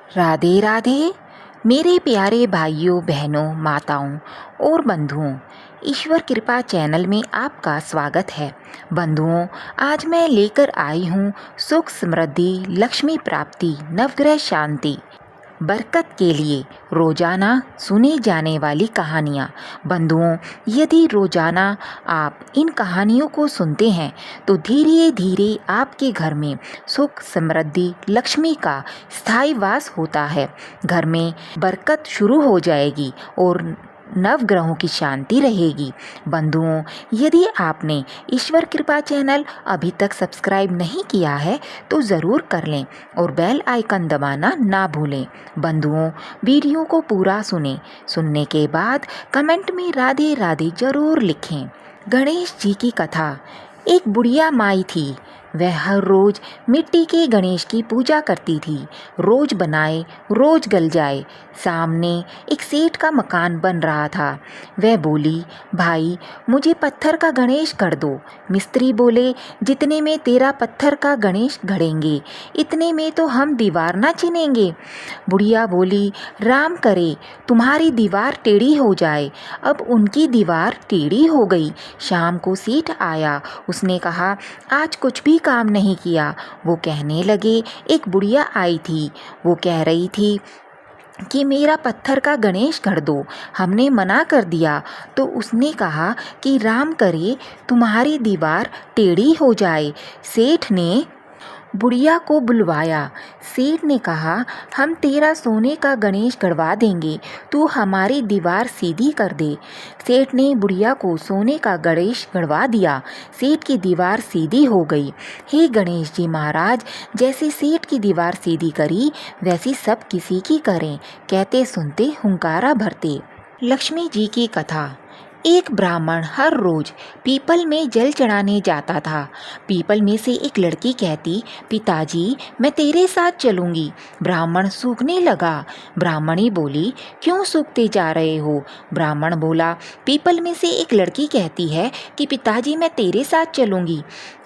राधे राधे मेरे प्यारे भाइयों बहनों माताओं और बंधुओं। ईश्वर कृपा चैनल में आपका स्वागत है। बंधुओं, आज मैं लेकर आई हूँ सुख समृद्धि लक्ष्मी प्राप्ति नवग्रह शांति बरकत के लिए रोजाना सुनी जाने वाली कहानियाँ। बंधुओं, यदि रोजाना आप इन कहानियों को सुनते हैं तो धीरे धीरे आपके घर में सुख समृद्धि लक्ष्मी का स्थायी वास होता है। घर में बरकत शुरू हो जाएगी और नवग्रहों की शांति रहेगी। बंधुओं, यदि आपने ईश्वर कृपा चैनल अभी तक सब्सक्राइब नहीं किया है तो ज़रूर कर लें और बेल आइकन दबाना ना भूलें। बंधुओं, वीडियो को पूरा सुनने के बाद कमेंट में राधे राधे जरूर लिखें। गणेश जी की कथा। एक बुढ़िया माई थी। वह हर रोज मिट्टी के गणेश की पूजा करती थी। रोज बनाए रोज गल जाए। सामने एक सेठ का मकान बन रहा था। वह बोली, भाई मुझे पत्थर का गणेश गढ़ दो। मिस्त्री बोले, जितने में तेरा पत्थर का गणेश गढ़ेंगे इतने में तो हम दीवार ना चिनेंगे। बुढ़िया बोली, राम करे तुम्हारी दीवार टेढ़ी हो जाए। अब उनकी दीवार टेढ़ी हो गई। शाम को सेठ आया। उसने कहा, आज कुछ भी काम नहीं किया। वो कहने लगे, एक बुढ़िया आई थी। वो कह रही थी कि मेरा पत्थर का गणेश गढ़ दो। हमने मना कर दिया तो उसने कहा कि राम करे तुम्हारी दीवार टेढ़ी हो जाए। सेठ ने बुढ़िया को बुलवाया। सेठ ने कहा, हम तेरा सोने का गणेश गढ़वा देंगे, तू हमारी दीवार सीधी कर दे। सेठ ने बुढ़िया को सोने का गणेश गढ़वा दिया। सेठ की दीवार सीधी हो गई। हे गणेश जी महाराज, जैसे सेठ की दीवार सीधी करी वैसी सब किसी की करें। कहते सुनते हुंकारा भरते। लक्ष्मी जी की कथा। एक ब्राह्मण हर रोज पीपल में जल चढ़ाने जाता था। पीपल में से एक लड़की कहती, पिताजी मैं तेरे साथ चलूंगी। ब्राह्मण सूखने लगा। ब्राह्मणी बोली, क्यों सूखते जा रहे हो? ब्राह्मण बोला, पीपल में से एक लड़की कहती है कि पिताजी मैं तेरे साथ चलूंगी।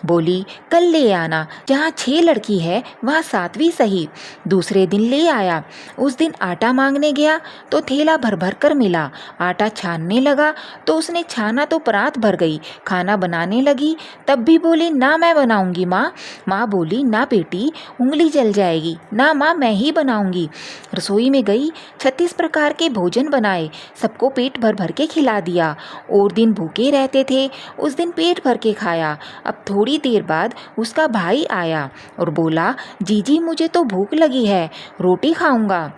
बोली, कल ले आना। जहाँ 6 लड़की है वहाँ 7वीं सही। दूसरे दिन ले आया। उस दिन आटा मांगने गया तो थैला भर भर कर मिला। आटा छानने लगा तो उसने छाना तो परात भर गई। खाना बनाने लगी तब भी बोली, ना मैं बनाऊंगी माँ। माँ बोली, ना बेटी उंगली जल जाएगी। ना माँ मैं ही बनाऊंगी। रसोई में गई, 36 प्रकार के भोजन बनाए, सबको पेट भर भर के खिला दिया। और दिन भूखे रहते थे, उस दिन पेट भर के खाया। अब थोड़ी देर बाद उसका भाई आया और बोला, जीजी मुझे तो भूख लगी है, रोटी खाऊंगा।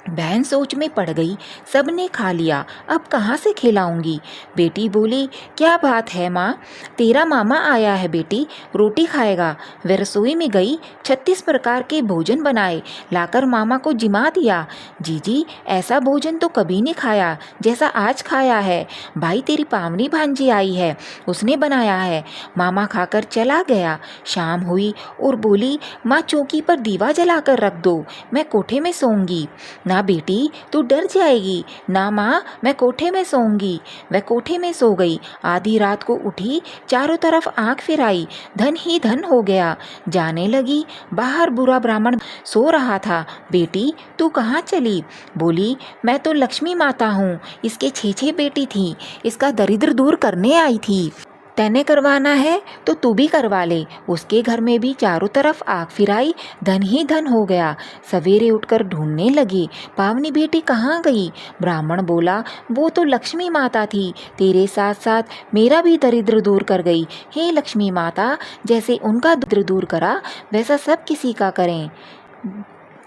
बहन सोच में पड़ गई। सबने खा लिया, अब कहाँ से खिलाऊंगी? बेटी बोली, क्या बात है माँ, तेरा मामा आया है बेटी, रोटी खाएगा। वह रसोई में गई, 36 प्रकार के भोजन बनाए, लाकर मामा को जिमा दिया। जीजी ऐसा भोजन तो कभी नहीं खाया जैसा आज खाया है। भाई तेरी पावनी भांजी आई है, उसने बनाया है। मामा खाकर चला गया। शाम हुई और बोली, माँ चौकी पर दीवा जलाकर रख दो, मैं कोठे में सोऊंगी। ना बेटी तू डर जाएगी। ना माँ मैं कोठे में सोऊंगी। वह कोठे में सो गई। आधी रात को उठी, चारों तरफ आंख फिराई, धन ही धन हो गया। जाने लगी, बाहर बुरा ब्राह्मण सो रहा था। बेटी तू कहाँ चली? बोली, मैं तो लक्ष्मी माता हूँ, इसके 6 बेटी थी, इसका दरिद्र दूर करने आई थी। तैने करवाना है तो तू भी करवा ले। उसके घर में भी चारों तरफ आग फिराई, धन ही धन हो गया। सवेरे उठकर ढूंढने लगी, पावनी बेटी कहाँ गई? ब्राह्मण बोला, वो तो लक्ष्मी माता थी, तेरे साथ साथ मेरा भी दरिद्र दूर कर गई। हे लक्ष्मी माता, जैसे उनका दरिद्र दूर करा वैसा सब किसी का करें।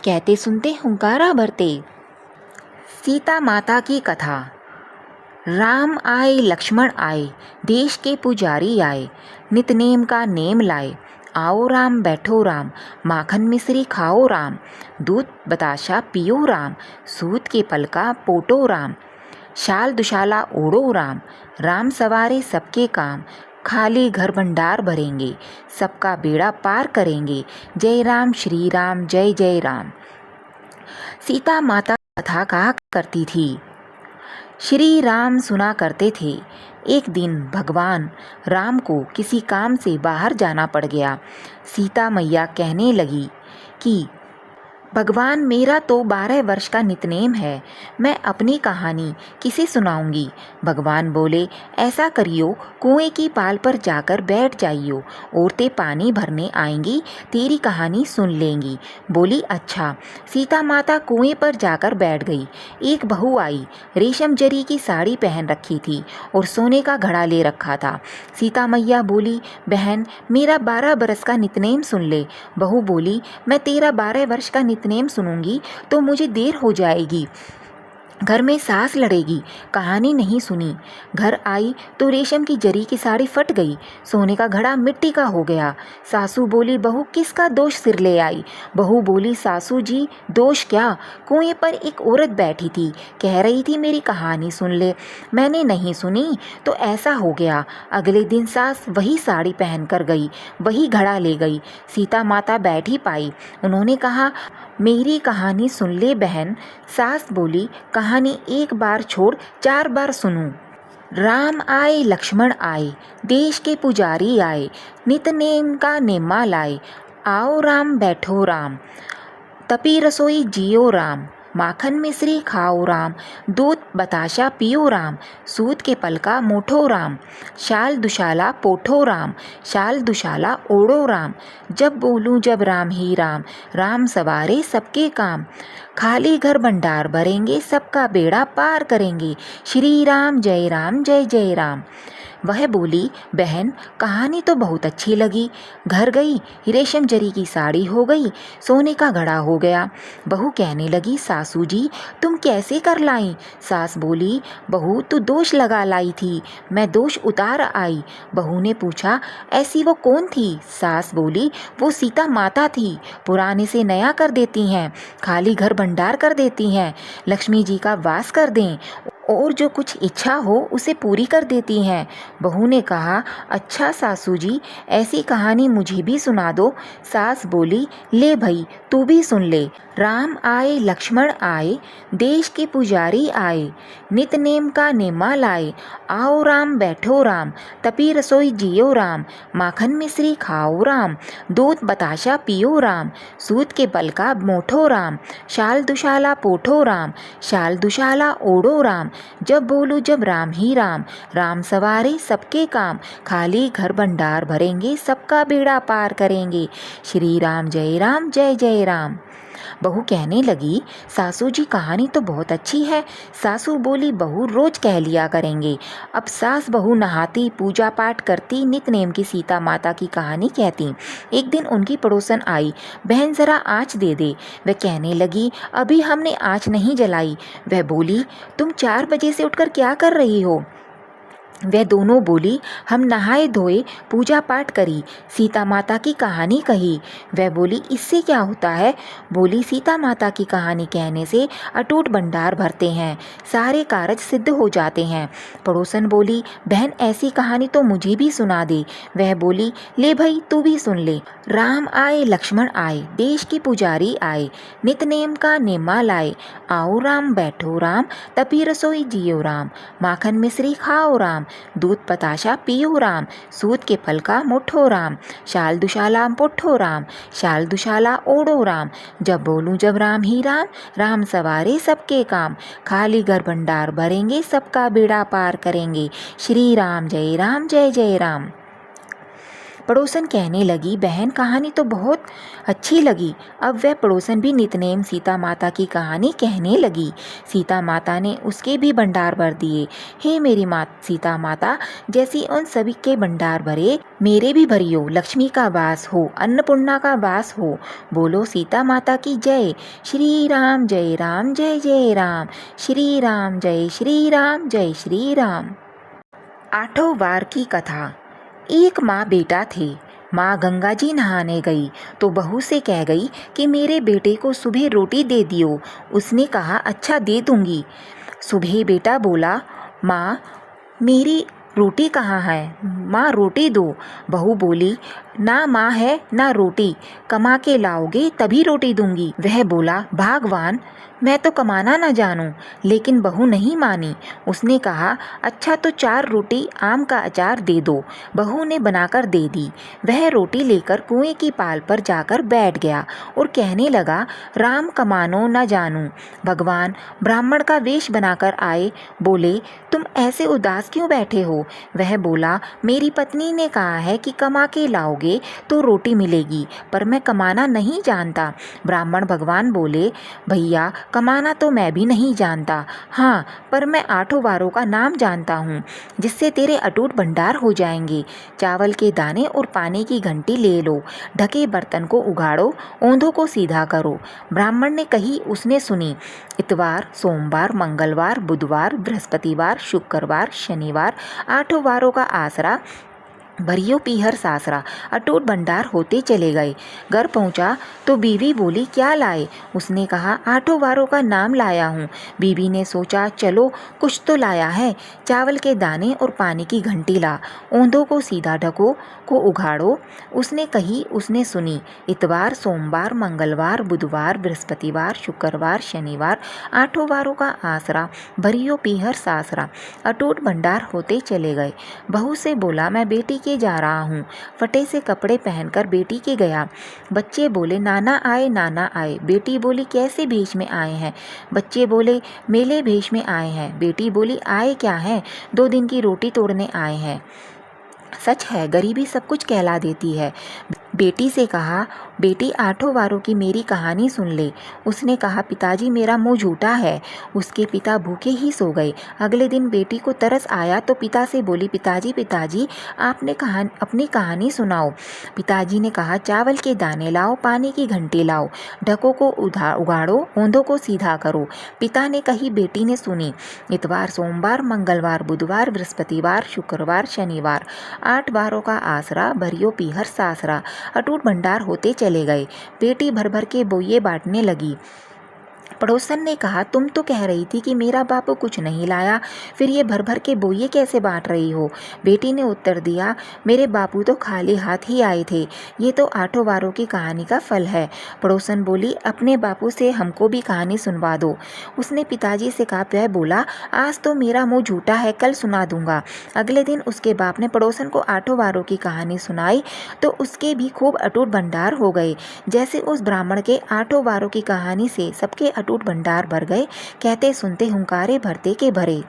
कहते सुनते हुंकारा भरते। सीता माता की कथा। राम आए लक्ष्मण आए, देश के पुजारी आए, नित नेम का नेम लाए। आओ राम बैठो राम, माखन मिश्री खाओ राम, दूध बताशा पियो राम, सूत के पलका पोटो राम, शाल दुशाला ओढ़ो राम। राम सवारे सबके काम, खाली घर भंडार भरेंगे, सबका बेड़ा पार करेंगे। जय राम श्री राम जय जय राम। सीता माता कथा कहा करती थी। श्री राम सुना करते थे। एक दिन भगवान राम को किसी काम से बाहर जाना पड़ गया। सीता मैया कहने लगी कि भगवान, मेरा तो 12 वर्ष का नितनेम है, मैं अपनी कहानी किसे सुनाऊंगी। भगवान बोले, ऐसा करियो, कुएं की पाल पर जाकर बैठ जाइयो, औरतें पानी भरने आएंगी, तेरी कहानी सुन लेंगी। बोली, अच्छा। सीता माता कुएं पर जाकर बैठ गई। एक बहू आई, रेशम जरी की साड़ी पहन रखी थी और सोने का घड़ा ले रखा था। सीता मैया बोली, बहन, मेरा 12 बरस का नितनेम सुन ले। बहू बोली, मैं तेरा 12 वर्ष का नितनेम सुनूंगी तो मुझे देर हो जाएगी, घर में सास लड़ेगी, कहानी नहीं सुनी। घर आई तो रेशम की जरी की साड़ी फट गई, सोने का घड़ा मिट्टी का हो गया। सासू बोली, बहू किसका दोष सिर ले आई। बहू बोली, सासू जी, दोष क्या, कुएं पर एक औरत बैठी थी, कह रही थी मेरी कहानी सुन ले, मैंने नहीं सुनी तो ऐसा हो गया। अगले दिन सास वही साड़ी पहन कर गई, वही घड़ा ले गई। सीता माता बैठी पाई, उन्होंने कहा, मेरी कहानी सुन ले बहन। सास बोली, कहानी एक बार छोड़ 4 बार सुनूं। राम आए लक्ष्मण आए, देश के पुजारी आए, नितनेम का नेमा लाए, आओ राम बैठो राम, तपी रसोई जियो राम, माखन मिश्री खाओ राम, दूध बताशा पियो राम, सूत के पलका मोठो राम, शाल दुशाला पोठो राम, शाल दुशाला ओढ़ो राम, जब बोलूं जब राम ही राम, राम सवारे सबके काम, खाली घर भंडार भरेंगे, सबका बेड़ा पार करेंगे, श्री राम जय जय राम। वह बोली, बहन, कहानी तो बहुत अच्छी लगी। घर गई, रेशम जरी की साड़ी हो गई, सोने का घड़ा हो गया। बहू कहने लगी, सासू जी, तुम कैसे कर लाई। सास बोली, बहू तू दोष लगा लाई थी, मैं दोष उतार आई। बहू ने पूछा, ऐसी वो कौन थी। सास बोली, वो सीता माता थी, पुराने से नया कर देती हैं, खाली घर भंडार कर देती हैं, लक्ष्मी जी का वास कर दें और जो कुछ इच्छा हो उसे पूरी कर देती हैं। बहू ने कहा, अच्छा सासू जी, ऐसी कहानी मुझे भी सुना दो। सास बोली, ले भई, तू भी सुन ले। राम आए लक्ष्मण आए, देश के पुजारी आए, नितनेम का नेमा लाए, आओ राम बैठो राम, तपी रसोई जियो राम, माखन मिश्री खाओ राम, दूध बताशा पियो राम, सूत के बल का मोठो राम, शाल दुशाला पोठो राम, शाल दुशाला ओढ़ो राम, जब बोलूं जब राम ही राम, राम सवारे सबके काम, खाली घर भंडार भरेंगे, सबका बेड़ा पार करेंगे, श्री राम जय जय राम। बहू कहने लगी, सासू जी, कहानी तो बहुत अच्छी है। सासू बोली, बहू रोज कह लिया करेंगे। अब सास बहू नहाती, पूजा पाठ करती, नितनेम की सीता माता की कहानी कहती। एक दिन उनकी पड़ोसन आई, बहन जरा आँच दे दे। वह कहने लगी, अभी हमने आँच नहीं जलाई। वह बोली, तुम 4 बजे से उठकर क्या कर रही हो। वह दोनों बोली, हम नहाए धोए, पूजा पाठ करी, सीता माता की कहानी कही। वह बोली, इससे क्या होता है। बोली, सीता माता की कहानी कहने से अटूट भंडार भरते हैं, सारे कारज सिद्ध हो जाते हैं। पड़ोसन बोली, बहन ऐसी कहानी तो मुझे भी सुना दे। वह बोली, ले भाई, तू भी सुन ले। राम आए लक्ष्मण आए, देश के पुजारी आए, नितनेम का नेमा लाए, आओ राम बैठो राम, तपी रसोई जियो राम, माखन मिश्री खाओ राम, दूध बताशा पियो राम, सूत के फल का मुठो राम, शाल दुशाला पुट्ठो राम, शाल दुशाला ओढ़ो राम, जब बोलूं जब राम ही राम, राम सवारे सबके काम, खाली घर भंडार भरेंगे, सबका बेड़ा पार करेंगे, श्री राम जय राम। पड़ोसन कहने लगी, बहन कहानी तो बहुत अच्छी लगी। अब वह पड़ोसन भी नितनेम सीता माता की कहानी कहने लगी। सीता माता ने उसके भी भंडार भर दिए। हे मेरी सीता माता, जैसी उन सभी के भंडार भरे, मेरे भी भरियो, लक्ष्मी का वास हो, अन्नपूर्णा का वास हो। बोलो सीता माता की जय। श्री राम जय राम, श्री राम जय श्री राम। 8वें वार की कथा। एक माँ बेटा थे। माँ गंगा जी नहाने गई तो बहू से कह गई कि मेरे बेटे को सुबह रोटी दे दियो। उसने कहा, अच्छा दे दूंगी। सुबह बेटा बोला, माँ मेरी रोटी कहाँ है? माँ रोटी दो। बहू बोली, ना माँ है ना रोटी, कमा के लाओगे तभी रोटी दूंगी। वह बोला, भगवान मैं तो कमाना ना जानूं। लेकिन बहू नहीं मानी। उसने कहा, अच्छा तो 4 रोटी आम का अचार दे दो। बहू ने बनाकर दे दी। वह रोटी लेकर कुएं की पाल पर जाकर बैठ गया और कहने लगा, राम कमानो न जानूं। भगवान ब्राह्मण का वेश बनाकर आए। बोले, तुम ऐसे उदास क्यों बैठे हो? वह बोला, मेरी पत्नी ने कहा है कि कमा के लाओगे तो रोटी मिलेगी, पर मैं कमाना नहीं जानता। ब्राह्मण भगवान बोले, भैया कमाना तो मैं भी नहीं जानता, हाँ पर मैं 8 वारों का नाम जानता हूँ जिससे तेरे अटूट भंडार हो जाएंगे। चावल के दाने और पानी की घंटी ले लो, ढके बर्तन को उगाड़ो, ओंधों को सीधा करो। ब्राह्मण ने कही, उसने सुनी। इतवार, सोमवार, मंगलवार, बुधवार, बृहस्पतिवार, शुक्रवार, शनिवार, 8 वारों का आसरा, भरियो पीहर सासरा, अटूट भंडार होते चले गए। घर पहुंचा तो बीवी बोली, क्या लाए? उसने कहा, 8 वारों का नाम लाया हूँ। बीवी ने सोचा, चलो कुछ तो लाया है। चावल के दाने और पानी की घंटी ला, ओंधों को सीधा ढको को उघाड़ो। उसने कही, उसने सुनी। इतवार, सोमवार, मंगलवार, बुधवार, बृहस्पतिवार, शुक्रवार, शनिवार, 8 वारों का आसरा, भरियो पीहर सासरा, अटूट भंडार होते चले गए। बहू से बोला, मैं बेटी के जा रहा हूँ। फटे से कपड़े पहनकर बेटी के गया। बच्चे बोले, नाना आए नाना आए। बेटी बोली, कैसे भेष में आए हैं? बच्चे बोले, मेले भेष में आए हैं। बेटी बोली, आए क्या है? 2 दिन की रोटी तोड़ने आए हैं। सच है, गरीबी सब कुछ कहला देती है। बेटी से कहा, बेटी 8 वारों की मेरी कहानी सुन ले। उसने कहा, पिताजी मेरा मुंह झूठा है। उसके पिता भूखे ही सो गए। अगले दिन बेटी को तरस आया तो पिता से बोली, पिताजी पिताजी आपने अपनी कहानी सुनाओ। पिताजी ने कहा, चावल के दाने लाओ, पानी की घंटी लाओ, ढकों को उगाड़ो, ओंधों को सीधा करो। पिता ने कही, बेटी ने सुनी। इतवार, सोमवार, मंगलवार, बुधवार, बृहस्पतिवार, शुक्रवार, शनिवार, 8 वारों का आसरा, भरियो पीहर सासरा, अटूट भंडार होते चले गए। बेटी भर भर के बोइये बांटने लगी। पड़ोसन ने कहा, तुम तो कह रही थी कि मेरा बापू कुछ नहीं लाया, फिर ये भर भर के बोइये कैसे बांट रही हो? बेटी ने उत्तर दिया, मेरे बापू तो खाली हाथ ही आए थे। ये तो 8 वारों की कहानी का फल है। पड़ोसन बोली, अपने बापू से हमको भी कहानी सुनवा दो। उसने पिताजी से कहा। वह बोला, आज तो मेरा मुँह झूठा है, कल सुना दूंगा। अगले दिन उसके बाप ने पड़ोसन को 8 वारों की कहानी सुनाई तो उसके भी खूब अटूट भंडार हो गए। जैसे उस ब्राह्मण के 8 वारों की कहानी से सबके अटूट भंडार भर गए। कहते सुनते हुंकारे भरते के भरे।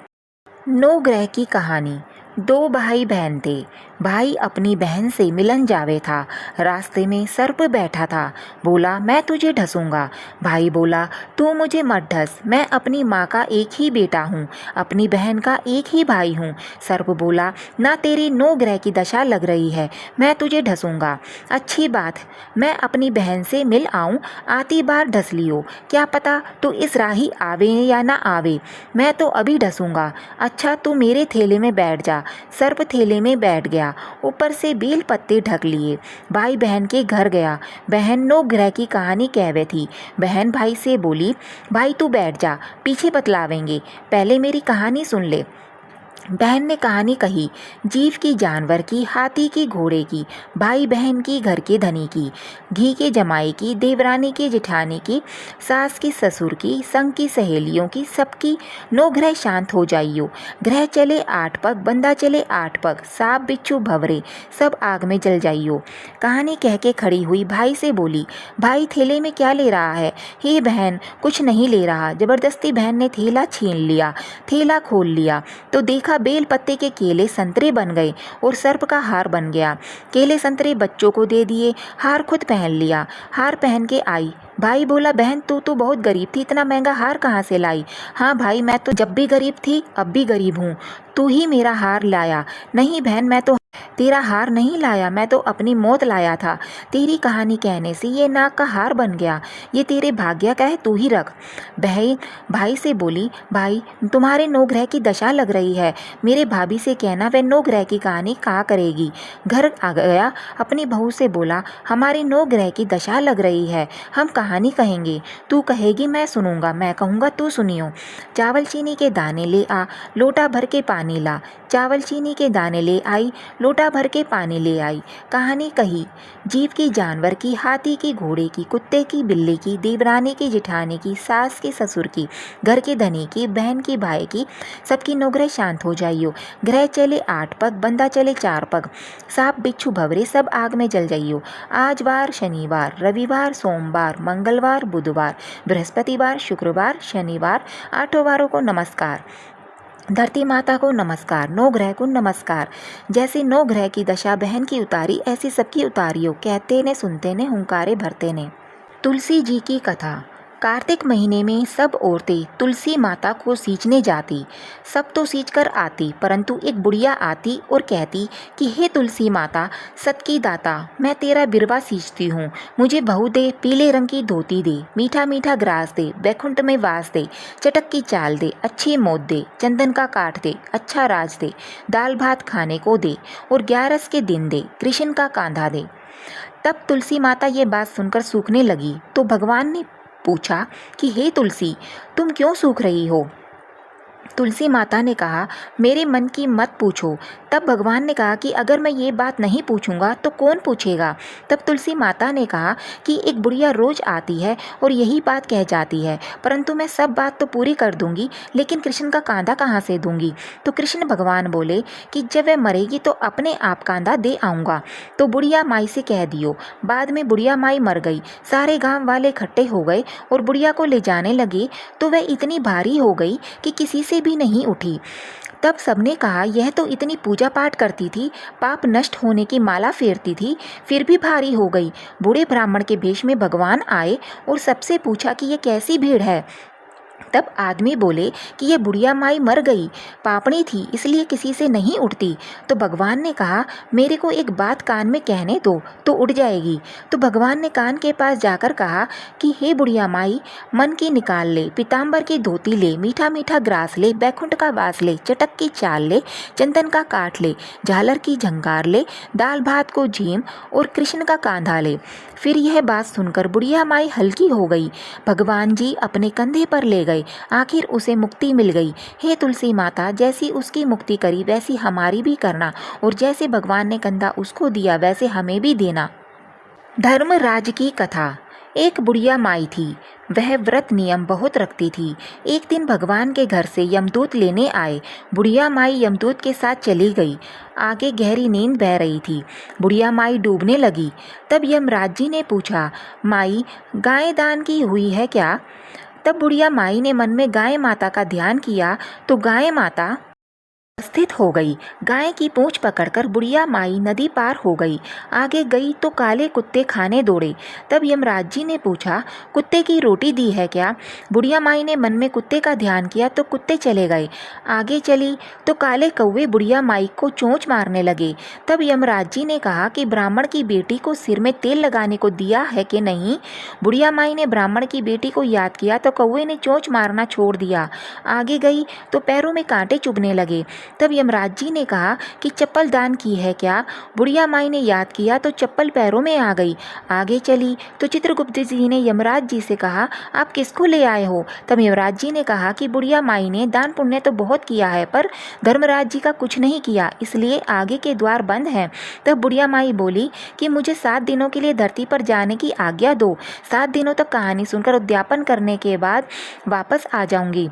9 ग्रह की कहानी। 2 भाई बहन थे। भाई अपनी बहन से मिलन जावे था। रास्ते में सर्प बैठा था। बोला, मैं तुझे ढसूंगा। भाई बोला, तू मुझे मत ढस, मैं अपनी माँ का एक ही बेटा हूँ, अपनी बहन का एक ही भाई हूँ। सर्प बोला, ना तेरी 9 ग्रह की दशा लग रही है, मैं तुझे ढसूंगा। अच्छी बात, मैं अपनी बहन से मिल आऊँ, आती बार ढस लियो, क्या पता तू इस राही आवे या ना आवे, मैं तो अभी ढसूंगा। अच्छा तू मेरे थैले में बैठ जा। सर्प थैले में बैठ गया, ऊपर से बेल पत्ते ढक लिए। भाई बहन के घर गया। बहन 9 ग्रह की कहानी कहवे थी। बहन भाई से बोली, भाई तू बैठ जा, पीछे बतलावेंगे, पहले मेरी कहानी सुन ले। बहन ने कहानी कही। जीव की, जानवर की, हाथी की, घोड़े की, भाई बहन की, घर के धनी की, घी के जमाई की, देवरानी की, जेठानी की, सास की, ससुर की, संग की, सहेलियों की, सबकी 9 ग्रह शांत हो जाइयो। ग्रह चले 8 पग, बंदा चले 8 पग, सांप बिच्छू भंवरे सब आग में जल जाइयो। कहानी कह के खड़ी हुई भाई से बोली, भाई थैले में क्या ले रहा है? हे बहन, कुछ नहीं ले रहा। जबरदस्ती बहन ने थैला छीन लिया। थैला खोल लिया तो देखा बेल पत्ते के केले संतरे बन गए और सर्प का हार बन गया। केले संतरे बच्चों को दे दिए, हार खुद पहन लिया। हार पहन के आई। भाई बोला, बहन तू तो बहुत गरीब थी, इतना महंगा हार कहाँ से लाई? हाँ भाई, मैं तो जब भी गरीब थी अब भी गरीब हूँ, तू ही मेरा हार लाया। नहीं बहन, मैं तो तेरा हार नहीं लाया, मैं तो अपनी मौत लाया था। तेरी कहानी कहने से ये नाग का हार बन गया। ये तेरे भाग्य का है, तू ही रख। बहन भाई से बोली, भाई तुम्हारे नौ ग्रह की दशा लग रही है। मेरे भाभी से कहना वह नौ ग्रह की कहानी कहा करेगी। घर आ गया, अपनी बहू से बोला, हमारी नौ ग्रह की दशा लग रही है, हम कहानी कहेंगे। तू कहेगी मैं सुनूंगा, मैं कहूँगा तू सुनियो। चावल चीनी के दाने ले आ, लोटा भर के पानी ला। चावल चीनी के दाने ले आई, लोटा भर के पानी ले आई। कहानी कही, जीव की, जानवर की, हाथी की, घोड़े की, कुत्ते की, बिल्ली की, देवरानी की, जिठानी की, सास की, ससुर की, घर के धनी की, बहन की, भाई की, सबकी नौग्रह शांत हो जाइयो। ग्रह चले 8 पग, बंदा चले 4 पग, सांप बिच्छू भवरे सब आग में जल जाइयो। आज वार शनिवार, रविवार, सोमवार, मंगलवार, बुधवार, बृहस्पतिवार, शुक्रवार, शनिवार, 8 वारों को नमस्कार। धरती माता को नमस्कार, नौ ग्रह को नमस्कार। जैसे नौ ग्रह की दशा बहन की उतारी, ऐसी सबकी उतारियो। कहते ने, सुनते ने, हुंकारे भरते ने। तुलसी जी की कथा। कार्तिक महीने में सब औरतें तुलसी माता को सींचने जाती। सब तो सींच कर आती, परंतु एक बुढ़िया आती और कहती कि हे तुलसी माता, सत की दाता, मैं तेरा बिरवा सींचती हूँ, मुझे बहू दे, पीले रंग की धोती दे, मीठा मीठा ग्रास दे, बैकुंठ में वास दे, चटक की चाल दे, अच्छी मौत दे, चंदन का काठ दे, अच्छा राज दे, दाल भात खाने को दे और 11 के दिन दे, कृष्ण का कांधा दे। तब तुलसी माता ये बात सुनकर सूखने लगी तो भगवान ने पूछा कि हे तुलसी, तुम क्यों सूख रही हो? तुलसी माता ने कहा, मेरे मन की मत पूछो। तब भगवान ने कहा कि अगर मैं ये बात नहीं पूछूंगा तो कौन पूछेगा? तब तुलसी माता ने कहा कि एक बुढ़िया रोज आती है और यही बात कह जाती है, परंतु मैं सब बात तो पूरी कर दूंगी, लेकिन कृष्ण का कांधा कहाँ से दूंगी? तो कृष्ण भगवान बोले कि जब वह मरेगी तो अपने आप कांधा दे आऊँगा। तो बुढ़िया माई से कह दियो। बाद में बुढ़िया माई मर गई। सारे गाँव वाले इकट्ठे हो गए और बुढ़िया को ले जाने लगे तो वह इतनी भारी हो गई कि किसी से भी नहीं उठी। तब सबने कहा, यह तो इतनी पूजा पाठ करती थी, पाप नष्ट होने की माला फेरती थी, फिर भी भारी हो गई। बूढ़े ब्राह्मण के भेष में भगवान आए और सबसे पूछा कि यह कैसी भीड़ है? तब आदमी बोले कि ये बुढ़िया माई मर गई, पापणी थी, इसलिए किसी से नहीं उठती। तो भगवान ने कहा, मेरे को एक बात कान में कहने दो तो उठ जाएगी। तो भगवान ने कान के पास जाकर कहा कि हे बुढ़िया माई, मन की निकाल ले, पीताम्बर की धोती ले, मीठा मीठा ग्रास ले, बैकुंठ का वास ले, चटक की चाल ले, चंदन का काठ ले, झालर की झंकार ले, दाल भात को झीम और कृष्ण का कांधा ले। फिर यह बात सुनकर बुढ़िया माई हल्की हो गई। भगवान जी अपने कंधे पर ले गए। आखिर उसे मुक्ति मिल गई। हे तुलसी माता, जैसी उसकी मुक्ति करी वैसी हमारी भी करना, और जैसे भगवान ने कंधा उसको दिया वैसे हमें भी देना। धर्मराज की कथा। एक बुढ़िया माई थी, वह व्रत नियम बहुत रखती थी। एक दिन भगवान के घर से यमदूत लेने आए। बुढ़िया माई यमदूत के साथ चली गई। आगे गहरी नींद बह रही थी। बुढ़िया माई डूबने लगी। तब यमराज जी ने पूछा, माई, गाय दान की हुई है क्या? तब बुढ़िया माई ने मन में गाय माता का ध्यान किया तो गाय माता स्थित हो गई। गाय की पूंछ पकड़कर बुढ़िया माई नदी पार हो गई। आगे गई तो काले कुत्ते खाने दौड़े। तब यमराज जी ने पूछा, कुत्ते की रोटी दी है क्या? बुढ़िया माई ने मन में कुत्ते का ध्यान किया तो कुत्ते चले गए। आगे चली तो काले कौवे बुढ़िया माई को चोंच मारने लगे। तब यमराज जी ने कहा कि ब्राह्मण की बेटी को सिर में तेल लगाने को दिया है कि नहीं? बुढ़िया माई ने ब्राह्मण की बेटी को याद किया तो कौवे ने चोंच मारना छोड़ दिया। आगे गई तो पैरों में कांटे चुभने लगे। तब यमराज जी ने कहा कि चप्पल दान की है क्या? बुढ़िया माई ने याद किया तो चप्पल पैरों में आ गई। आगे चली तो चित्रगुप्त जी ने यमराज जी से कहा, आप किसको ले आए हो? तब यमराज जी ने कहा कि बुढ़िया माई ने दान पुण्य तो बहुत किया है, पर धर्मराज जी का कुछ नहीं किया, इसलिए आगे के द्वार बंद हैं। तब बुढ़िया माई बोली कि मुझे 7 दिनों के लिए धरती पर जाने की आज्ञा दो। 7 दिनों तक कहानी सुनकर उद्यापन करने के बाद वापस आ जाऊंगी।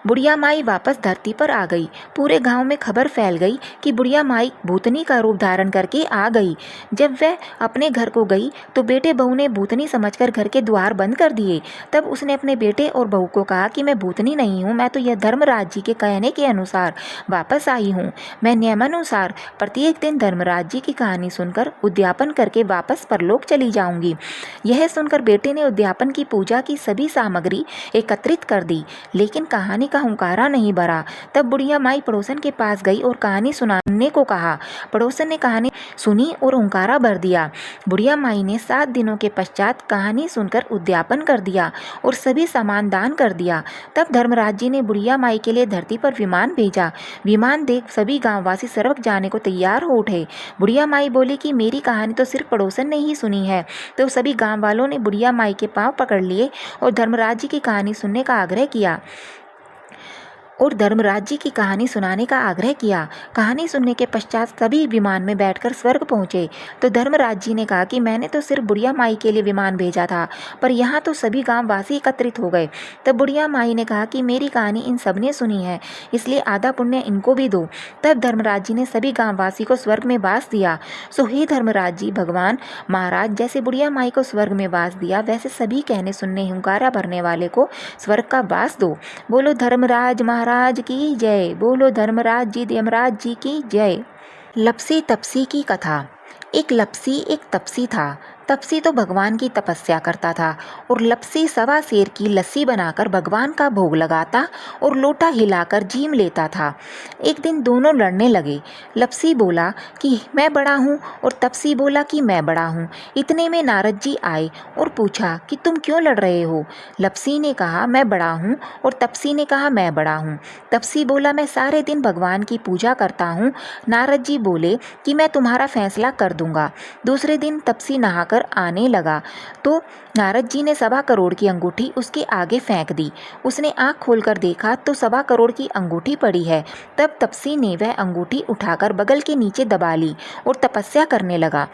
बुढ़िया माई वापस धरती पर आ गई। पूरे गांव में खबर फैल गई कि बुढ़िया माई भूतनी का रूप धारण करके आ गई। जब वह अपने घर को गई तो बेटे बहू ने भूतनी समझकर घर के द्वार बंद कर दिए। तब उसने अपने बेटे और बहू को कहा कि मैं भूतनी नहीं हूँ, मैं तो यह धर्मराज जी के कहने के अनुसार वापस आई हूँ। मैं नियमानुसार प्रत्येक दिन धर्मराज जी की कहानी सुनकर उद्यापन करके वापस परलोक चली जाऊंगी। यह सुनकर बेटे ने उद्यापन की पूजा की सभी सामग्री एकत्रित कर दी, लेकिन कहानी का हुंकारा नहीं भरा। तब बुढ़िया माई पड़ोसन के पास गई और कहानी सुनाने को कहा। पड़ोसन ने कहानी सुनी और हुंकारा भर दिया। बुढ़िया माई ने 7 दिनों के पश्चात कहानी सुनकर उद्यापन कर दिया और सभी सामान दान कर दिया। तब धर्मराज जी ने बुढ़िया माई के लिए धरती पर विमान भेजा। विमान देख सभी गांववासी सर्वक जाने को तैयार हो उठे। बुढ़िया माई बोली कि मेरी कहानी तो सिर्फ पड़ोसन ने ही सुनी है। तो सभी गांव वालों ने बुढ़िया माई के पांव पकड़ लिए और धर्मराज जी की कहानी सुनने का आग्रह किया और धर्मराज जी की कहानी सुनाने का आग्रह किया। कहानी सुनने के पश्चात सभी विमान में बैठकर स्वर्ग पहुंचे। तो धर्मराज जी ने कहा कि मैंने तो सिर्फ बुढ़िया माई के लिए विमान भेजा था, पर यहाँ तो सभी गांववासी एकत्रित हो गए। तब बुढ़िया माई ने कहा कि मेरी कहानी इन सब ने सुनी है, इसलिए आधा पुण्य इनको भी दो। तब धर्मराज जी ने सभी गाँववासी को स्वर्ग में वास दिया। सो हे धर्मराज जी, भगवान महाराज जैसे बुढ़िया माई को स्वर्ग में वास दिया, वैसे सभी कहने सुनने हुंकारा भरने वाले को स्वर्ग का वास दो। बोलो धर्मराज महाराज की जय। बोलो धर्मराज जी यमराज जी की जय। लपसी तपसी की कथा। एक लपसी एक तपसी था। तपसी तो भगवान की तपस्या करता था और लपसी सवा सेर की लस्सी बनाकर भगवान का भोग लगाता और लोटा हिलाकर जीम लेता था। एक दिन दोनों लड़ने लगे। लपसी बोला कि मैं बड़ा हूँ और तपसी बोला कि मैं बड़ा हूँ। इतने में नारद जी आए और पूछा कि तुम क्यों लड़ रहे हो। लपसी ने कहा मैं बड़ा हूँ और तपसी ने कहा मैं बड़ा हूँ। तपसी बोला मैं सारे दिन भगवान की पूजा करता हूँ। नारद जी बोले कि मैं तुम्हारा फैसला कर दूंगा। दूसरे दिन तपसी नहाकर आने लगा तो नारद जी ने 1.25 करोड़ की अंगूठी उसके आगे फेंक दी। उसने आंख खोलकर देखा तो 1.25 करोड़ की अंगूठी पड़ी है। तब तपसी ने वह अंगूठी उठाकर बगल के नीचे दबा ली और तपस्या करने लगा।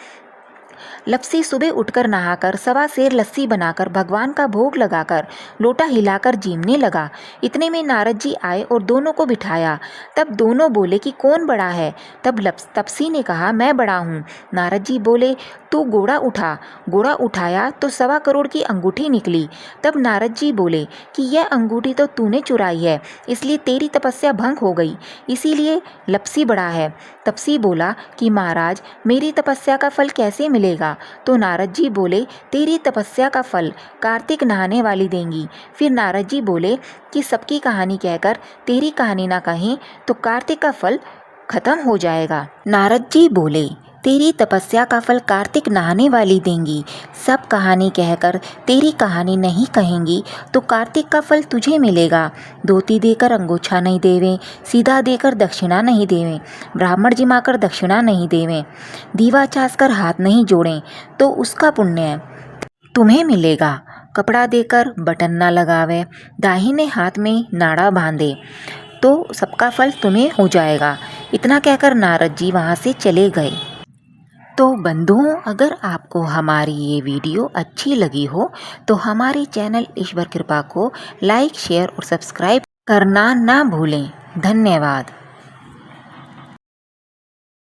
लपसी सुबह उठकर नहाकर 1.25 सेर लस्सी बनाकर भगवान का भोग लगाकर लोटा हिलाकर जीमने लगा। इतने में नारद जी आए और दोनों को बिठाया। तब दोनों बोले कि कौन बड़ा है। तब तपसी ने कहा मैं बड़ा हूँ। नारद जी बोले तू घोड़ा उठा। घोड़ा उठाया तो 1.25 करोड़ की अंगूठी निकली। तब नारद जी बोले कि यह अंगूठी तो तूने चुराई है, इसलिए तेरी तपस्या भंग हो गई, इसीलिए लपसी बड़ा है। तपसी बोला कि महाराज मेरी तपस्या का फल कैसे मिलेगा। तो नारद जी बोले तेरी तपस्या का फल कार्तिक नहाने वाली देंगी। फिर नारद जी बोले कि सबकी कहानी कहकर तेरी कहानी ना कहें तो कार्तिक का फल खत्म हो जाएगा। नारद जी बोले तेरी तपस्या का फल कार्तिक नहाने वाली देंगी। सब कहानी कहकर तेरी कहानी नहीं कहेंगी तो कार्तिक का फल तुझे मिलेगा। धोती देकर अंगोछा नहीं देवें, सीधा देकर दक्षिणा नहीं देवें, ब्राह्मण जिमाकर दक्षिणा नहीं देवें, दीवा चास कर हाथ नहीं जोड़ें तो उसका पुण्य तुम्हें मिलेगा। कपड़ा देकर बटन ना लगावे, दाहिने हाथ में नाड़ा बांधे तो सबका फल तुम्हें हो जाएगा। इतना कहकर नारद जी वहाँ से चले गए। तो बंधुओं, अगर आपको हमारी ये वीडियो अच्छी लगी हो तो हमारे चैनल ईश्वर कृपा को लाइक, शेयर और सब्सक्राइब करना ना भूलें। धन्यवाद।